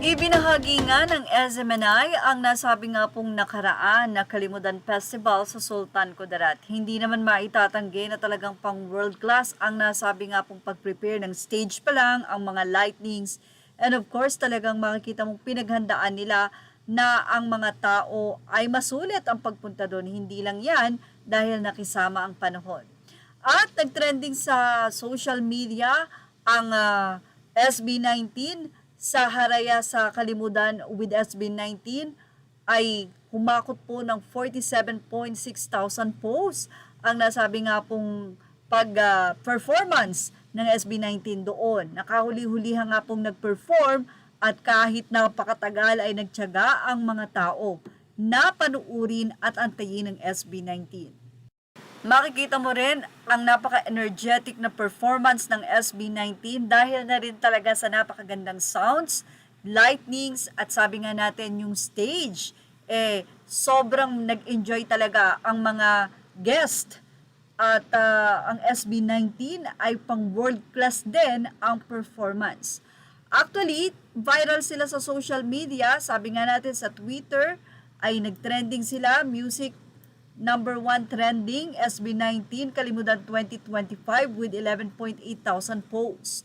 Ibinahagi nga ng SMNI ang nasabi nga pong nakaraan na Kalimudan Festival sa Sultan Kudarat. Hindi naman maitatanggi na talagang pang world class ang nasabi nga pong pag-prepare ng stage pa lang, ang mga lightnings, and of course talagang makikita mong pinaghandaan nila na ang mga tao ay masulit ang pagpunta doon. Hindi lang yan dahil nakisama ang panahon. At nagtrending sa social media ang SB19 sa haraya sa Kalimudan with SB19 ay humakot po ng 47.6 thousand posts ang nasabi nga pong performance ng SB19 doon. Nakahuli-hulihan nga pong nag-perform at kahit napakatagal ay nagtiyaga ang mga tao na panuurin at antayin ng SB19. Makikita mo rin ang napaka-energetic na performance ng SB19 dahil na rin talaga sa napakagandang sounds, lightnings at sabi nga natin yung stage. Sobrang nag-enjoy talaga ang mga guest at ang SB19 ay pang world class din ang performance. Actually, viral sila sa social media. Sabi nga natin sa Twitter ay nag-trending sila, music number 1 trending, SB19 Kalimudan 2025 with 11.8 thousand posts.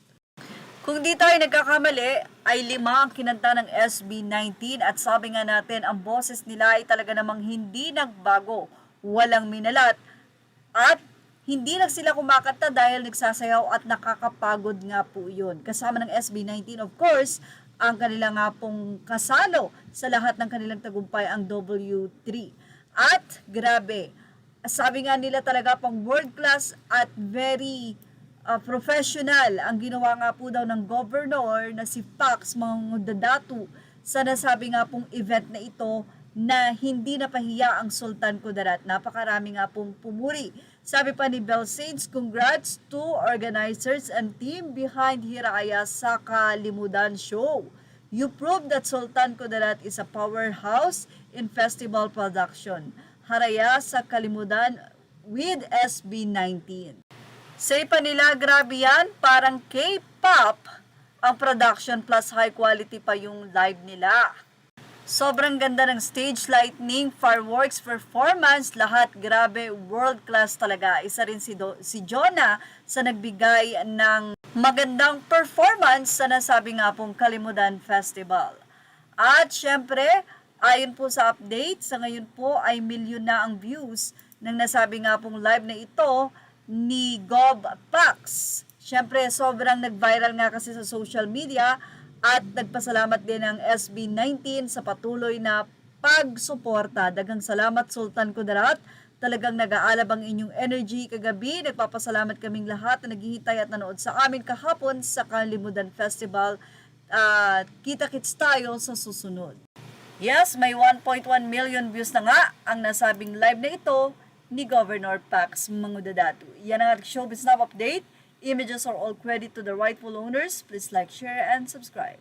Kung di tayo nagkakamali, ay 5 ang kinanta ng SB19 at sabi nga natin, ang boses nila ay talaga namang hindi nagbago, walang minalat at hindi lang sila kumakanta dahil nagsasayaw at nakakapagod nga po yun. Kasama ng SB19 of course, ang kanila nga pong kasalo sa lahat ng kanilang tagumpay ang W3. At grabe, sabi nga nila talaga pang world class at very professional ang ginawa nga po daw ng governor na si Pax Mangudadatu sa nasabi nga pong event na ito na hindi napahiya ang Sultan Kudarat. Napakarami nga pong pumuri. Sabi pa ni Bell Saints, congrats to organizers and team behind Hiraya sa Kalimudan Show. You proved that Sultan Kudarat is a powerhouse in festival production. Haraya sa Kalimudan with SB19. Say pa nila, grabe yan, parang K-pop ang production plus high quality pa yung live nila. Sobrang ganda ng stage lighting, fireworks, performance, lahat grabe, world class talaga. Isa rin si Jonah sa nagbigay ng magandang performance sa nasabi nga pong Kalimudan Festival. At syempre, ayon po sa update, sa ngayon po ay milyon na ang views ng nasabi nga pong live na ito ni Gov Pax. Syempre, sobrang nag-viral nga kasi sa social media at nagpasalamat din ang SB19 sa patuloy na pagsuporta. Daghang salamat Sultan Kudarat. Talagang nag-aalab ang inyong energy kagabi. Nagpapasalamat kaming lahat na naghihintay at nanood sa amin kahapon sa Kalimudan Festival. Kita-kits tayo sa susunod. Yes, may 1.1 million views na nga ang nasabing live na ito ni Governor Pax Mangudadatu. Yan ang showbiz now update. Images are all credit to the rightful owners. Please like, share, and subscribe.